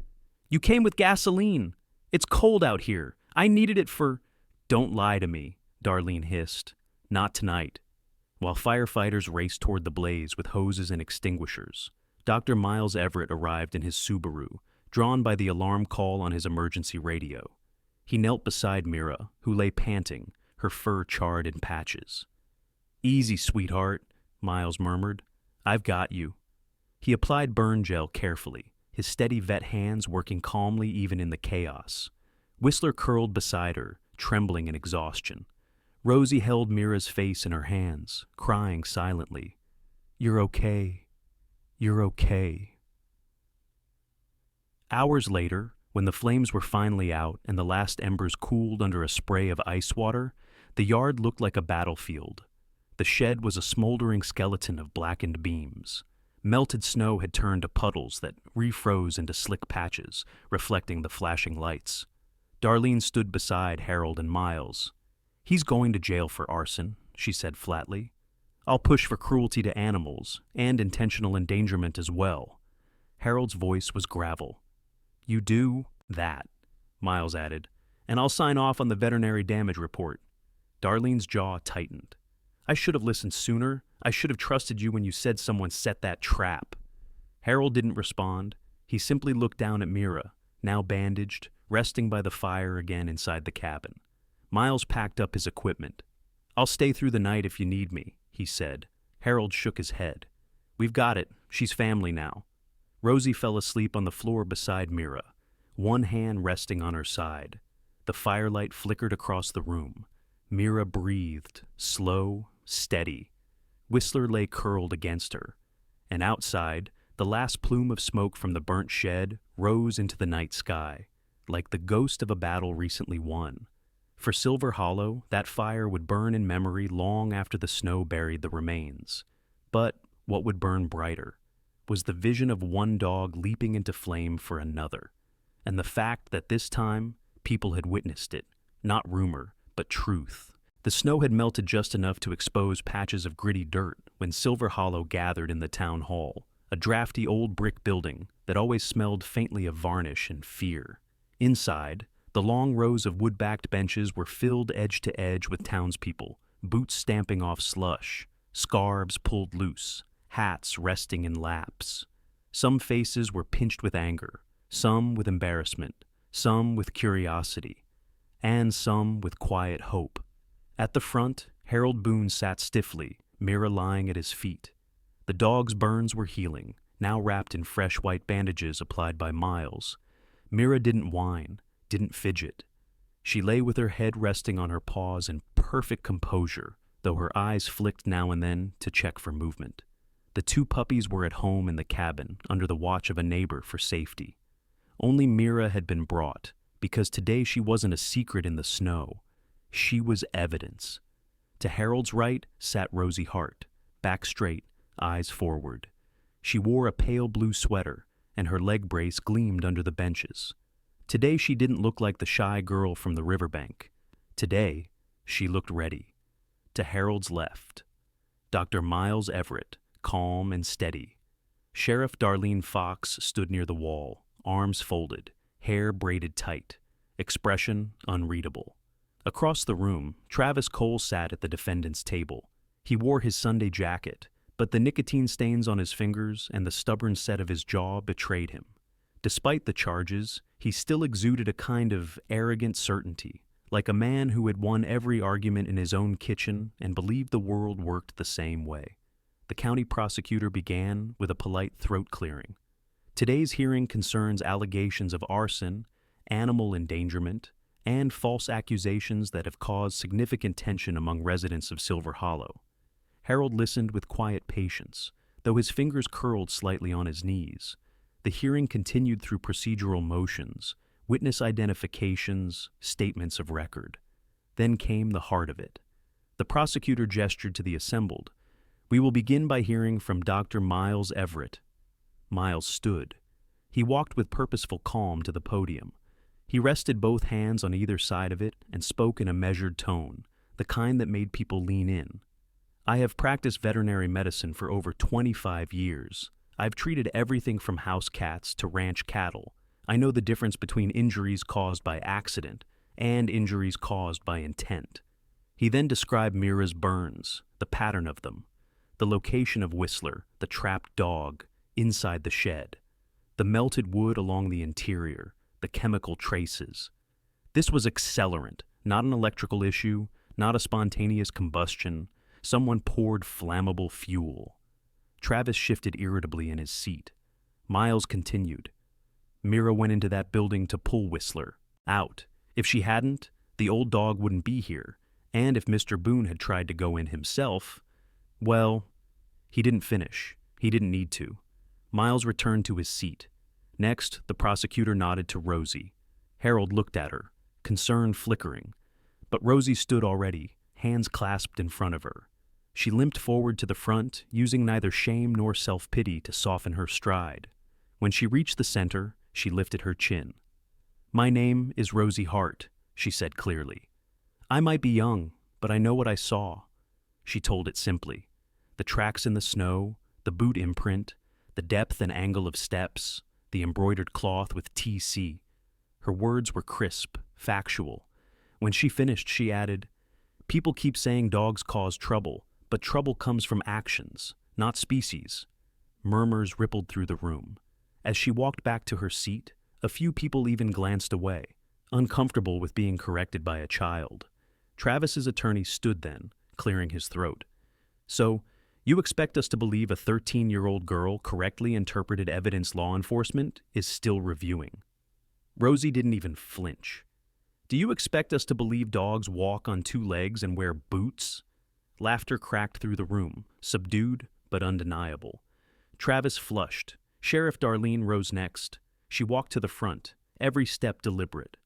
You came with gasoline. It's cold out here. I needed it for—" "Don't lie to me," Darlene hissed. "Not tonight." While firefighters raced toward the blaze with hoses and extinguishers, Dr. Miles Everett arrived in his Subaru, drawn by the alarm call on his emergency radio. He knelt beside Mira, who lay panting, her fur charred in patches. "Easy, sweetheart," Miles murmured. "I've got you." He applied burn gel carefully, his steady vet hands working calmly even in the chaos. Whistler curled beside her, trembling in exhaustion. Rosie held Mira's face in her hands, crying silently. "You're okay. You're okay." Hours later, when the flames were finally out and the last embers cooled under a spray of ice water, the yard looked like a battlefield. The shed was a smoldering skeleton of blackened beams. Melted snow had turned to puddles that refroze into slick patches, reflecting the flashing lights. Darlene stood beside Harold and Miles. He's going to jail for arson, she said flatly. I'll push for cruelty to animals and intentional endangerment as well. Harold's voice was gravel. You do that, Miles added, and I'll sign off on the veterinary damage report. Darlene's jaw tightened. I should have listened sooner. I should have trusted you when you said someone set that trap. Harold didn't respond. He simply looked down at Mira, now bandaged, resting by the fire again inside the cabin. Miles packed up his equipment. I'll stay through the night if you need me, he said. Harold shook his head. We've got it. She's family now. Rosie fell asleep on the floor beside Mira, one hand resting on her side. The firelight flickered across the room. Mira breathed, slow, steady. Whistler lay curled against her, and outside, the last plume of smoke from the burnt shed rose into the night sky, like the ghost of a battle recently won. For Silver Hollow, that fire would burn in memory long after the snow buried the remains. But what would burn brighter was the vision of one dog leaping into flame for another, and the fact that this time people had witnessed it, not rumor, but truth. The snow had melted just enough to expose patches of gritty dirt when Silver Hollow gathered in the town hall, a drafty old brick building that always smelled faintly of varnish and fear. Inside, the long rows of wood-backed benches were filled edge to edge with townspeople, boots stamping off slush, scarves pulled loose, hats resting in laps. Some faces were pinched with anger, some with embarrassment, some with curiosity, and some with quiet hope. At the front, Harold Boone sat stiffly, Mira lying at his feet. The dog's burns were healing, now wrapped in fresh white bandages applied by Miles. Mira didn't whine, didn't fidget. She lay with her head resting on her paws in perfect composure, though her eyes flicked now and then to check for movement. The two puppies were at home in the cabin, under the watch of a neighbor for safety. Only Mira had been brought, because today she wasn't a secret in the snow. She was evidence. To Harold's right sat Rosie Hart, back straight, eyes forward. She wore a pale blue sweater, and her leg brace gleamed under the benches. Today she didn't look like the shy girl from the riverbank. Today, she looked ready. To Harold's left, Dr. Miles Everett, calm and steady. Sheriff Darlene Fox stood near the wall, arms folded, hair braided tight, expression unreadable. Across the room, Travis Cole sat at the defendant's table. He wore his Sunday jacket, but the nicotine stains on his fingers and the stubborn set of his jaw betrayed him. Despite the charges, he still exuded a kind of arrogant certainty, like a man who had won every argument in his own kitchen and believed the world worked the same way. The county prosecutor began with a polite throat clearing. Today's hearing concerns allegations of arson, animal endangerment, and false accusations that have caused significant tension among residents of Silver Hollow. Harold listened with quiet patience, though his fingers curled slightly on his knees. The hearing continued through procedural motions, witness identifications, statements of record. Then came the heart of it. The prosecutor gestured to the assembled. We will begin by hearing from Dr. Miles Everett. Miles stood. He walked with purposeful calm to the podium. He rested both hands on either side of it and spoke in a measured tone, the kind that made people lean in. I have practiced veterinary medicine for over 25 years. I've treated everything from house cats to ranch cattle. I know the difference between injuries caused by accident and injuries caused by intent. He then described Mira's burns, the pattern of them, the location of Whistler, the trapped dog, inside the shed, the melted wood along the interior, the chemical traces. This was accelerant, not an electrical issue, not a spontaneous combustion. Someone poured flammable fuel. Travis shifted irritably in his seat. Miles continued. Mira went into that building to pull Whistler out. If she hadn't, the old dog wouldn't be here. And if Mr. Boone had tried to go in himself, well, he didn't finish. He didn't need to. Miles returned to his seat. Next, the prosecutor nodded to Rosie. Harold looked at her, concern flickering. But Rosie stood already, hands clasped in front of her. She limped forward to the front, using neither shame nor self-pity to soften her stride. When she reached the center, she lifted her chin. My name is Rosie Hart, she said clearly. I might be young, but I know what I saw. She told it simply. The tracks in the snow, the boot imprint, the depth and angle of steps, the embroidered cloth with TC. Her words were crisp, factual. When she finished, she added, "People keep saying dogs cause trouble, but trouble comes from actions, not species." Murmurs rippled through the room. As she walked back to her seat, a few people even glanced away, uncomfortable with being corrected by a child. Travis's attorney stood then, clearing his throat. "So, you expect us to believe a 13-year-old girl correctly interpreted evidence law enforcement is still reviewing?" Rosie didn't even flinch. "Do you expect us to believe dogs walk on two legs and wear boots?" Laughter cracked through the room, subdued but undeniable. Travis flushed. Sheriff Darlene rose next. She walked to the front, every step deliberate.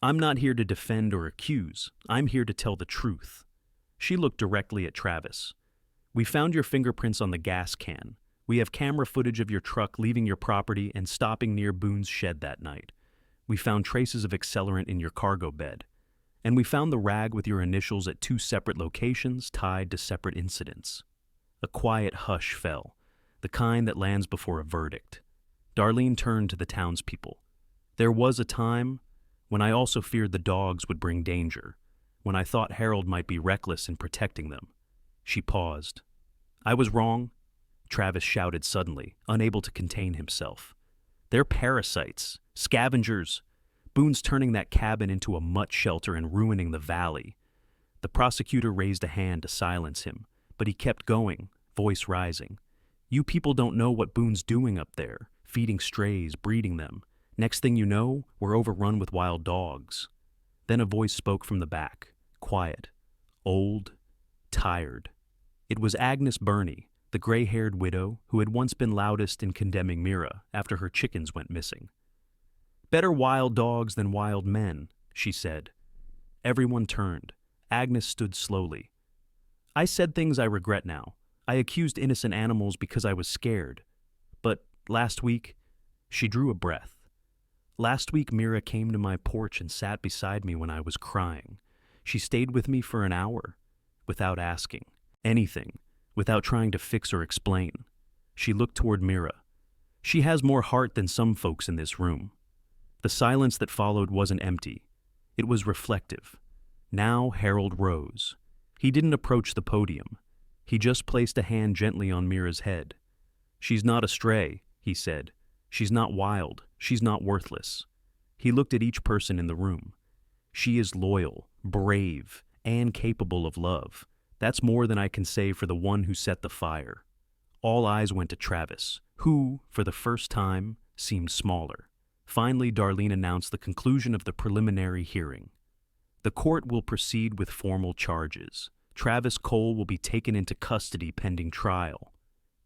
"I'm not here to defend or accuse. I'm here to tell the truth." She looked directly at Travis. "We found your fingerprints on the gas can. We have camera footage of your truck leaving your property and stopping near Boone's shed that night. We found traces of accelerant in your cargo bed. And we found the rag with your initials at two separate locations tied to separate incidents." A quiet hush fell, the kind that lands before a verdict. Darlene turned to the townspeople. "There was a time when I also feared the dogs would bring danger, when I thought Harold might be reckless in protecting them." She paused. "I was wrong," Travis shouted suddenly, unable to contain himself. "They're parasites, scavengers. Boone's turning that cabin into a mutt shelter and ruining the valley." The prosecutor raised a hand to silence him, but he kept going, voice rising. "You people don't know what Boone's doing up there, feeding strays, breeding them. Next thing you know, we're overrun with wild dogs." Then a voice spoke from the back, quiet, old, tired. It was Agnes Burney, the gray-haired widow who had once been loudest in condemning Mira after her chickens went missing. "Better wild dogs than wild men," she said. Everyone turned. Agnes stood slowly. "I said things I regret now. I accused innocent animals because I was scared. But last week," she drew a breath. "Last week Mira came to my porch and sat beside me when I was crying. She stayed with me for an hour, without asking anything, without trying to fix or explain." She looked toward Mira. "She has more heart than some folks in this room." The silence that followed wasn't empty. It was reflective. Now Harold rose. He didn't approach the podium. He just placed a hand gently on Mira's head. "She's not a stray," he said. "She's not wild. She's not worthless." He looked at each person in the room. "She is loyal, brave, and capable of love. That's more than I can say for the one who set the fire." All eyes went to Travis, who, for the first time, seemed smaller. Finally, Darlene announced the conclusion of the preliminary hearing. "The court will proceed with formal charges. Travis Cole will be taken into custody pending trial."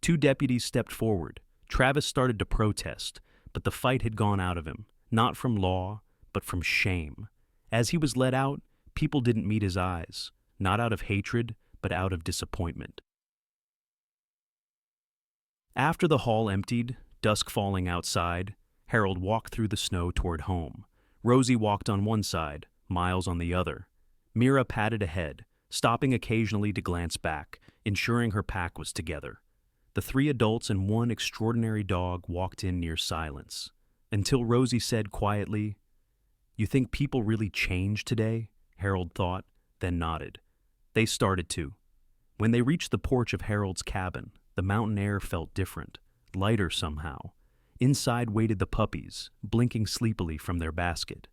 Two deputies stepped forward. Travis started to protest, but the fight had gone out of him, not from law, but from shame. As he was let out, people didn't meet his eyes, not out of hatred, but out of disappointment. After the hall emptied, dusk falling outside, Harold walked through the snow toward home. Rosie walked on one side, Miles on the other. Mira padded ahead, stopping occasionally to glance back, ensuring her pack was together. The three adults and one extraordinary dog walked in near silence, until Rosie said quietly, "You think people really changed today?" Harold thought, then nodded. They started to. When they reached the porch of Harold's cabin, the mountain air felt different, lighter somehow. Inside waited the puppies, blinking sleepily from their basket.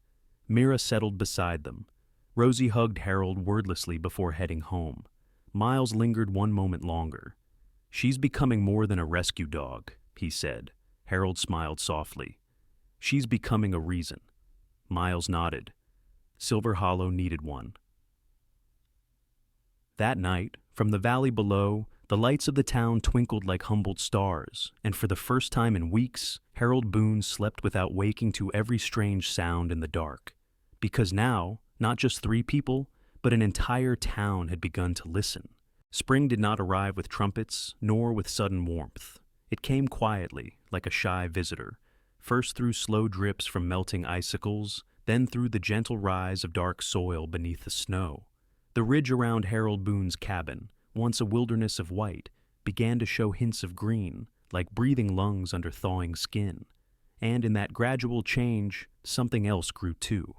Mira settled beside them. Rosie hugged Harold wordlessly before heading home. Miles lingered one moment longer. "She's becoming more than a rescue dog," he said. Harold smiled softly. "She's becoming a reason." Miles nodded. Silver Hollow needed one. That night, from the valley below, the lights of the town twinkled like humbled stars, and for the first time in weeks, Harold Boone slept without waking to every strange sound in the dark. Because now, not just three people, but an entire town had begun to listen. Spring did not arrive with trumpets, nor with sudden warmth. It came quietly, like a shy visitor, first through slow drips from melting icicles, then through the gentle rise of dark soil beneath the snow. The ridge around Harold Boone's cabin, once a wilderness of white, began to show hints of green, like breathing lungs under thawing skin. And in that gradual change, something else grew too.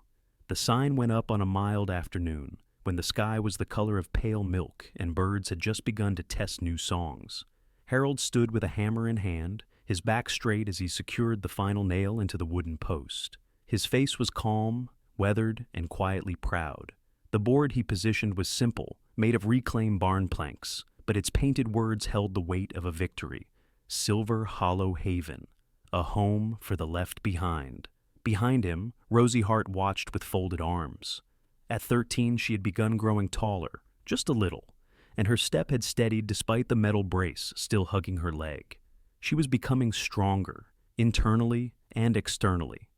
The sign went up on a mild afternoon, when the sky was the color of pale milk and birds had just begun to test new songs. Harold stood with a hammer in hand, his back straight as he secured the final nail into the wooden post. His face was calm, weathered, and quietly proud. The board he positioned was simple, made of reclaimed barn planks, but its painted words held the weight of a victory. Silver Hollow Haven, a home for the left behind. Behind him, Rosie Hart watched with folded arms. At 13, she had begun growing taller, just a little, and her step had steadied despite the metal brace still hugging her leg. She was becoming stronger, internally and externally.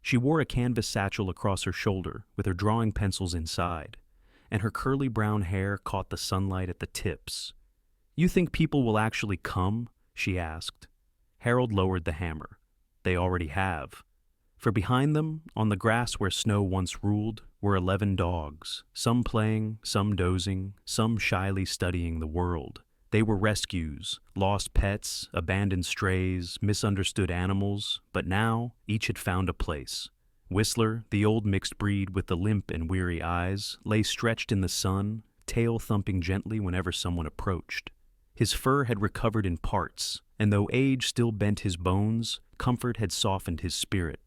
She wore a canvas satchel across her shoulder with her drawing pencils inside, and her curly brown hair caught the sunlight at the tips. "You think people will actually come?" she asked. Harold lowered the hammer. "They already have." For behind them, on the grass where snow once ruled, were 11 dogs, some playing, some dozing, some shyly studying the world. They were rescues, lost pets, abandoned strays, misunderstood animals, but now each had found a place. Whistler, the old mixed breed with the limp and weary eyes, lay stretched in the sun, tail thumping gently whenever someone approached. His fur had recovered in parts, and though age still bent his bones, comfort had softened his spirit.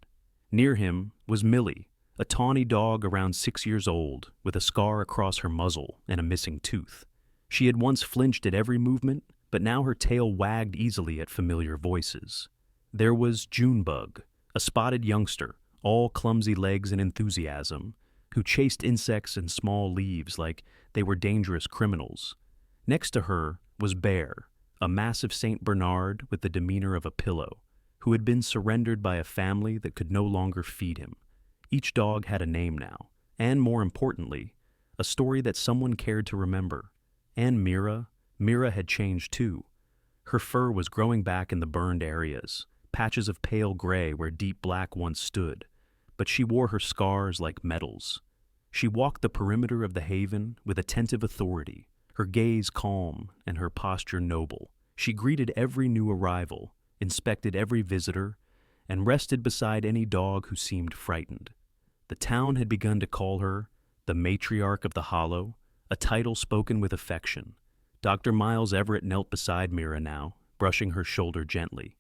Near him was Millie, a tawny dog around 6 years old, with a scar across her muzzle and a missing tooth. She had once flinched at every movement, but now her tail wagged easily at familiar voices. There was Junebug, a spotted youngster, all clumsy legs and enthusiasm, who chased insects and small leaves like they were dangerous criminals. Next to her was Bear, a massive Saint Bernard with the demeanor of a pillow, who had been surrendered by a family that could no longer feed him. Each dog had a name now, and more importantly, a story that someone cared to remember. And Mira had changed too. Her fur was growing back in the burned areas, patches of pale gray where deep black once stood, but she wore her scars like medals. She walked the perimeter of the haven with attentive authority, her gaze calm and her posture noble. She greeted every new arrival, inspected every visitor, and rested beside any dog who seemed frightened. The town had begun to call her the matriarch of the Hollow, a title spoken with affection. Dr. Miles Everett knelt beside Mira now, brushing her shoulder gently.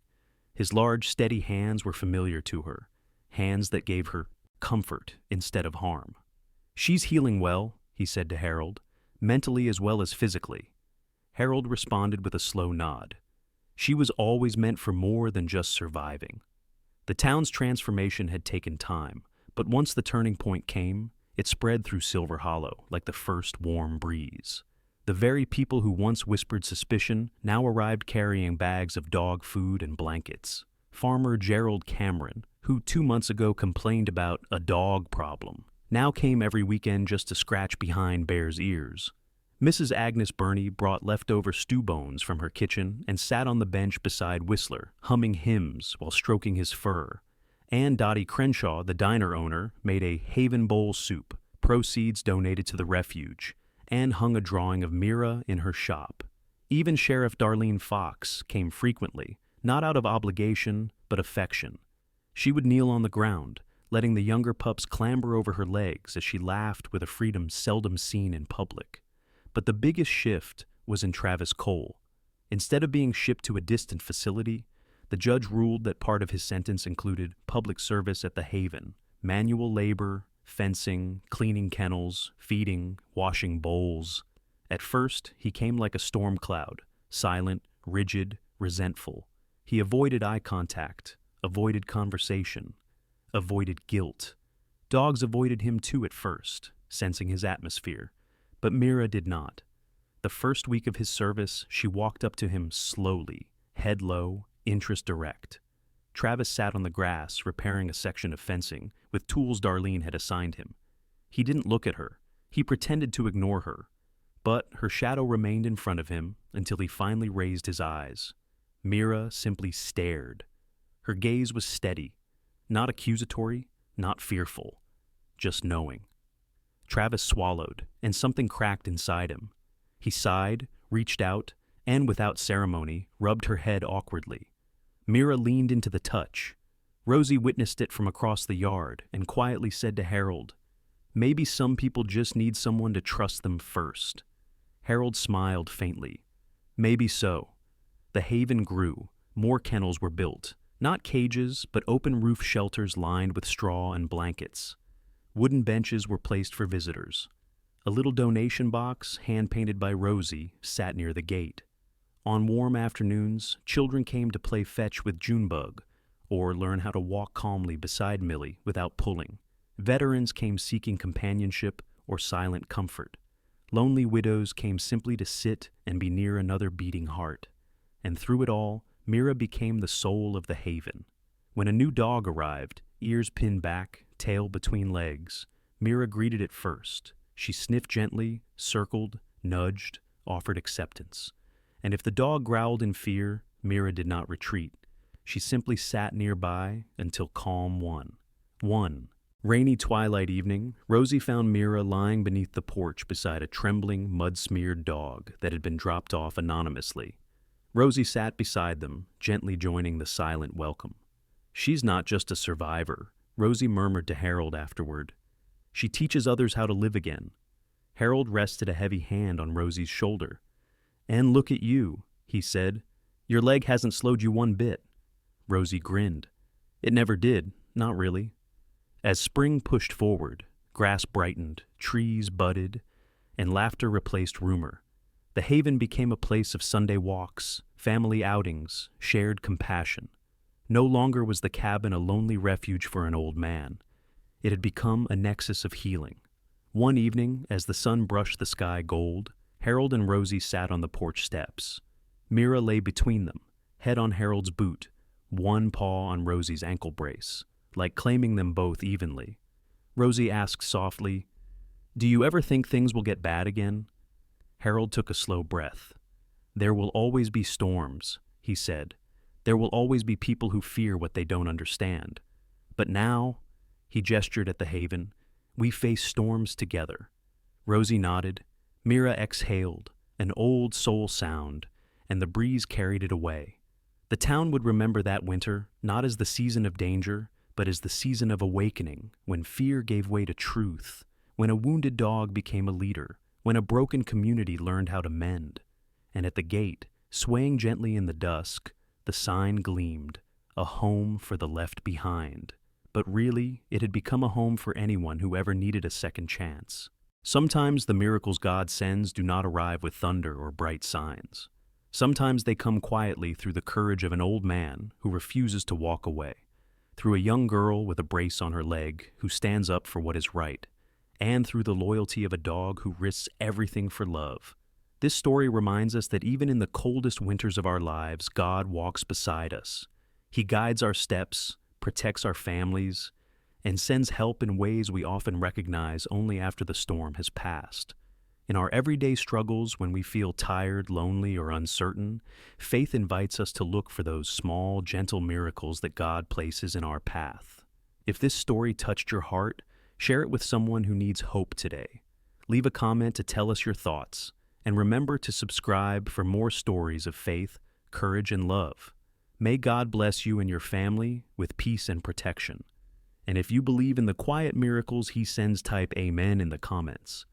His large, steady hands were familiar to her, hands that gave her comfort instead of harm. "She's healing well," he said to Harold, "mentally as well as physically." Harold responded with a slow nod. She was always meant for more than just surviving. The town's transformation had taken time, but once the turning point came, it spread through Silver Hollow like the first warm breeze. The very people who once whispered suspicion now arrived carrying bags of dog food and blankets. Farmer Gerald Cameron, who 2 months ago complained about a dog problem, now came every weekend just to scratch behind Bear's ears. Mrs. Agnes Burney brought leftover stew bones from her kitchen and sat on the bench beside Whistler, humming hymns while stroking his fur. And Dottie Crenshaw, the diner owner, made a Haven Bowl soup, proceeds donated to the refuge, and hung a drawing of Mira in her shop. Even Sheriff Darlene Fox came frequently, not out of obligation, but affection. She would kneel on the ground, letting the younger pups clamber over her legs as she laughed with a freedom seldom seen in public. But the biggest shift was in Travis Cole. Instead of being shipped to a distant facility, the judge ruled that part of his sentence included public service at the Haven, manual labor, fencing, cleaning kennels, feeding, washing bowls. At first, he came like a storm cloud, silent, rigid, resentful. He avoided eye contact, avoided conversation, avoided guilt. Dogs avoided him too at first, sensing his atmosphere. But Mira did not. The first week of his service, she walked up to him slowly, head low, interest direct. Travis sat on the grass, repairing a section of fencing, with tools Darlene had assigned him. He didn't look at her. He pretended to ignore her. But her shadow remained in front of him until he finally raised his eyes. Mira simply stared. Her gaze was steady, not accusatory, not fearful, just knowing. Travis swallowed, and something cracked inside him. He sighed, reached out, and without ceremony, rubbed her head awkwardly. Mira leaned into the touch. Rosie witnessed it from across the yard and quietly said to Harold, "Maybe some people just need someone to trust them first." Harold smiled faintly. Maybe so. The haven grew. More kennels were built. Not cages, but open roof shelters lined with straw and blankets. Wooden benches were placed for visitors. A little donation box, hand-painted by Rosie, sat near the gate. On warm afternoons, children came to play fetch with Junebug, or learn how to walk calmly beside Millie without pulling. Veterans came seeking companionship or silent comfort. Lonely widows came simply to sit and be near another beating heart. And through it all, Mira became the soul of the haven. When a new dog arrived, ears pinned back, tail between legs, Mira greeted it first. She sniffed gently, circled, nudged, offered acceptance. And if the dog growled in fear, Mira did not retreat. She simply sat nearby until calm won. One rainy twilight evening, Rosie found Mira lying beneath the porch beside a trembling, mud-smeared dog that had been dropped off anonymously. Rosie sat beside them, gently joining the silent welcome. "She's not just a survivor," Rosie murmured to Harold afterward. "She teaches others how to live again." Harold rested a heavy hand on Rosie's shoulder. "And look at you," he said. "Your leg hasn't slowed you one bit." Rosie grinned. "It never did, not really." As spring pushed forward, grass brightened, trees budded, and laughter replaced rumor. The haven became a place of Sunday walks, family outings, shared compassion. No longer was the cabin a lonely refuge for an old man. It had become a nexus of healing. One evening, as the sun brushed the sky gold, Harold and Rosie sat on the porch steps. Mira lay between them, head on Harold's boot, one paw on Rosie's ankle brace, like claiming them both evenly. Rosie asked softly, "Do you ever think things will get bad again?" Harold took a slow breath. "There will always be storms," he said. "There will always be people who fear what they don't understand. But now," he gestured at the haven, "we face storms together." Rosie nodded. Mira exhaled, an old soul sound, and the breeze carried it away. The town would remember that winter, not as the season of danger, but as the season of awakening, when fear gave way to truth, when a wounded dog became a leader, when a broken community learned how to mend. And at the gate, swaying gently in the dusk, the sign gleamed, a home for the left behind. But really, it had become a home for anyone who ever needed a second chance. Sometimes the miracles God sends do not arrive with thunder or bright signs. Sometimes they come quietly through the courage of an old man who refuses to walk away, through a young girl with a brace on her leg who stands up for what is right, and through the loyalty of a dog who risks everything for love. This story reminds us that even in the coldest winters of our lives, God walks beside us. He guides our steps, protects our families, and sends help in ways we often recognize only after the storm has passed. In our everyday struggles, when we feel tired, lonely, or uncertain, faith invites us to look for those small, gentle miracles that God places in our path. If this story touched your heart, share it with someone who needs hope today. Leave a comment to tell us your thoughts, and remember to subscribe for more stories of faith, courage, and love. May God bless you and your family with peace and protection. And if you believe in the quiet miracles He sends, type Amen in the comments.